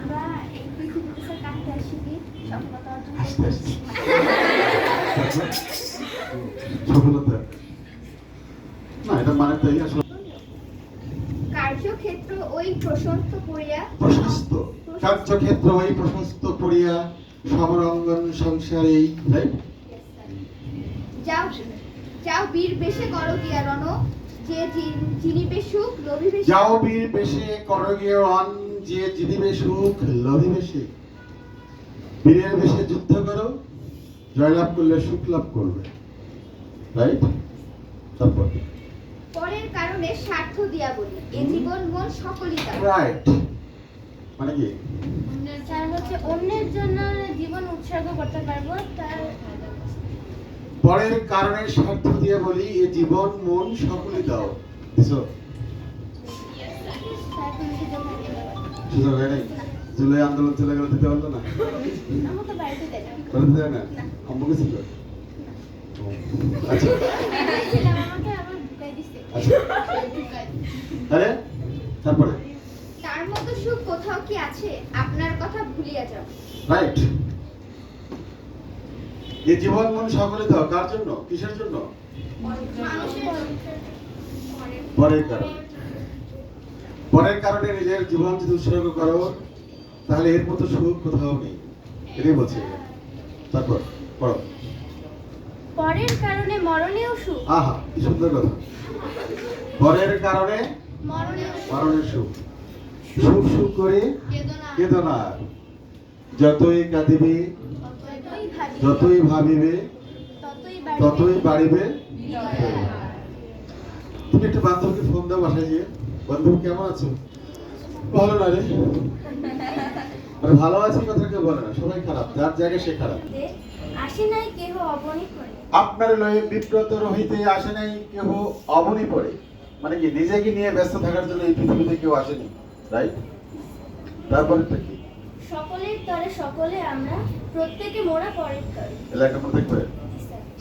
আমরা এই পৃথিবীতে স্যার কাটতে আসিনি, সফলতা অর্জন হাসতে করতে হাসতে। সফলতা না, এটা মানে তাই আসলে কার্যক্ষেত্র ওই প্রশস্ত করিয়া প্রশস্ত কার্যক্ষেত্র ওই প্রশস্ত করিয়া সমরাঙ্গন সংসারে, রাইট? যাও যাও বীর বেশে করো গিয়া রণ, যে জিনিবে সুখ লোভিবে সুখ। যাও বীর বেশে করগীয় রণ, যে জিনিবে সুখ লোভিবে সুখ। বীরের বেশে যুদ্ধ করো, জয়লাভ করলে সুখ লাভ করবে, রাইট? তারপর পরের কারণে স্বার্থ দিয়া বলি, এ জীবন মন সকলই দাও। রাইট মানে কি? স্যার হচ্ছে অন্যের জন্য জীবন উৎসর্গ করতে পারবো তার। পরের কারণে স্বার্থ দিয়ে বলি, এ জীবন মন সকলে দাও। দিছো? স্যার তুমি সুযোগ থাকে না। সুযোগ হয় নাই? জুলাই আন্দোলন চলে গেলে দিতে পারলো না? আমার তো বাড়িতে দেয় না। বলতে দেয় না? আম্মু গেছিল? আচ্ছা দিয়েছিলাম, আমাকে আবার ঢুকাই দিছে। আচ্ছা আরে তারপরে তার মতো সুখ কোথাও কি আছে, আপনার কথা ভুলিয়া যাও। রাইট। এই জীবন মন সকলে দাও কার জন্য, কিসের জন্য? পরের কারণে। পরের কারণে নিজের জীবন যদি উৎসর্গ করো, তাহলে এর মতো সুখ কোথাও নেই, এটাই বলছে। তারপর পড়ো। পরের কারণে মরণেও সুখ, আহা কি সুন্দর কথা। পরের কারণে মরণেও সুখ। মরণের সুখ। সুখ সুখ করে কেঁদো না, যতই কাঁদিবে যতই ভাবিবে ততই বাড়িবে। তুমি একটা বান্ধবীকে ফোন দাও বাসায় গিয়ে, বান্ধব কেমন আছো? ভালো না রে। মানে ভালো আছি কথা কেউ বলে না, সবাই খারাপ, যার জায়গায় সে খারাপ। আসে নাই কেহ অবনী করে, আপনার লয়ে বিব্রত রহিতে আসে নাই কেহ অবনী পড়ে। মানে কি, নিজেকে নিয়ে ব্যস্ত থাকার জন্য এই পৃথিবীতে কেউ আসেনি, রাইট? তারপরে তো কি? সকলের তরে সকলে আমরা, প্রত্যেকে মোরা পরের তরে। এলাকা মনে থাকবে,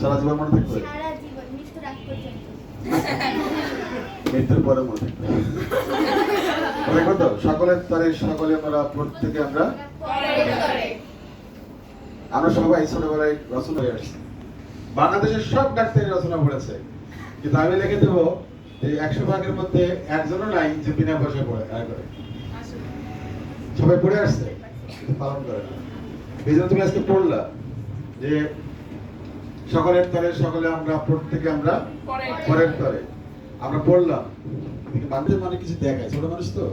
সারা জীবন মনে থাকবে, সারা জীবন মৃত্যুর আগ পর্যন্ত। মৃত্যুর পরে মনে থাকবে। দেখো তো, সকলের তরে সকলে আমরা, প্রত্যেকে আমরা। পরের তরে। আমরা সবাই ছোটবেলায় রচনা হয়ে আসছি, বাংলাদেশের সব ডাক্তারি রচনা পড়েছে, কিন্তু আমি লিখে দেবো এই 100 ভাগের মধ্যে একজনও নাই যে বিনা পয়সায় পড়ে আয় করে। সবাই পড়ে আসছে কিন্তু পালন করে না। এই জন্য তুমি আজকে পড়লা যে সকলের তরে সকলে আমরা, প্রত্যেকে আমরা পরের তরে। আমরা পড়লাম কিন্তু মানুষের মানে কিছু দেখায়, ছোট মানুষ তো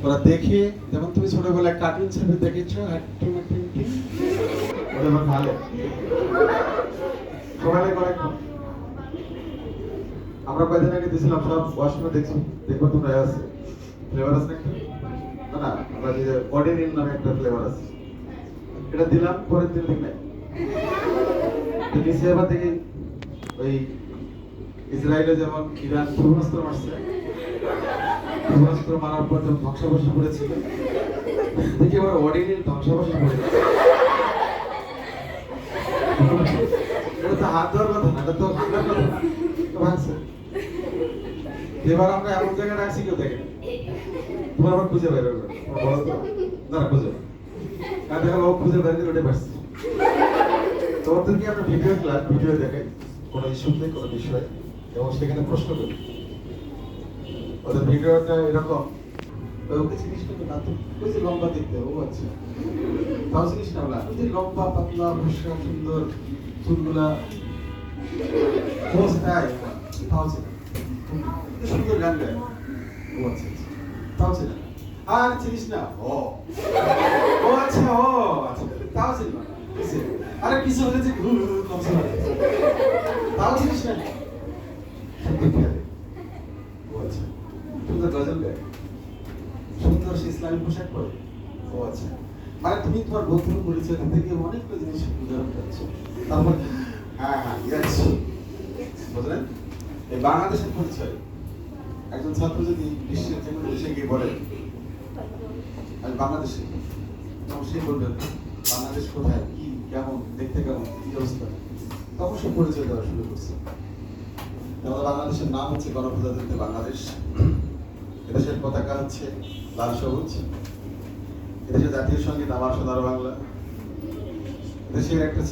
ওরা দেখে, যেমন তুমি ছোটবেলায় কার্টুন ছবি দেখেছো ওটা ভালো সবাই করে। আমরা কয়দিন আগে দিয়েছিলাম সব ওয়াশরুমে, দেখছি দেখবো তোমরা আছে ফ্লেভার আছে না? না, আমরা যে অর্ডিনিল নামে একটা ফ্লেভার আছে, এটা দিলাম, পরের দিন ঠিক নাই। তো নিচে আবার দেখি ওই ইসরায়েলে যেমন ইরান ক্ষেপণাস্ত্র মারছে, ক্ষেপণাস্ত্র মারার পর যখন ধ্বংসাবশেষ করেছিল, দেখি আবার অর্ডিনিল ধ্বংসাবশেষ করে। এটা তো হাত ধোয়ার কথা না, এটা তো ভাঙার কথা না, তো ভাঙছে। এবার আমরা এমন জায়গায় রাখছি কেউ দেখে তোমার আবার খুঁজে বের করবে, বলো তো না খুঁজে আর দেখা ও খুঁজে বের করে ওটা পারছি। তোমাদেরকে আমরা ভিডিও ক্লাস ভিডিও দেখাই কোনো ইস্যুতে কোনো বিষয়, এবং সেখানে প্রশ্ন করি। ওদের ভিডিওটা এরকম, ওকে চিনিস না তো, ওই যে লম্বা দেখতে, ও আচ্ছা তাও চিনিস না, ওই যে লম্বা পাতলা ফর্সা সুন্দর চুলগুলা, ও তাই তাও চিনি, সুন্দর গান গায়, ও আচ্ছা আচ্ছা তাও চিনি না। আর চিনিস না, ও ও আচ্ছা, ও আচ্ছা তাও চিনি না। আরে কিছু হলে যে তাও চিনিস না, সুন্দর খেলে, ও আচ্ছা সুন্দর গজল গায়, সুন্দর সে ইসলামিক পোশাক পরে, ও আচ্ছা। মানে তুমি তোমার বন্ধুর পরিচয় থেকে অনেকগুলো জিনিস উদাহরণ পাচ্ছ। তারপর হ্যাঁ হ্যাঁ ইয়েস, বুঝলেন? এই বাংলাদেশের পরিচয় একজন ছাত্র যদি বিশ্বের যে কোনো দেশে গিয়ে বলে আমি বাংলাদেশে, তখন সে বলবেন বাংলাদেশ কোথায়, কি কেমন দেখতে, কেমন কি অবস্থা, তখন সে পরিচয় দেওয়া শুরু করছে। আমাদের বাংলাদেশের নাম হচ্ছে গণপ্রজাতন্ত্রী বাংলাদেশ, এদেশের পতাকা হচ্ছে লাল সবুজ, এদেশের জাতীয় সঙ্গীত আমার সোনার বাংলা। দেশের একটা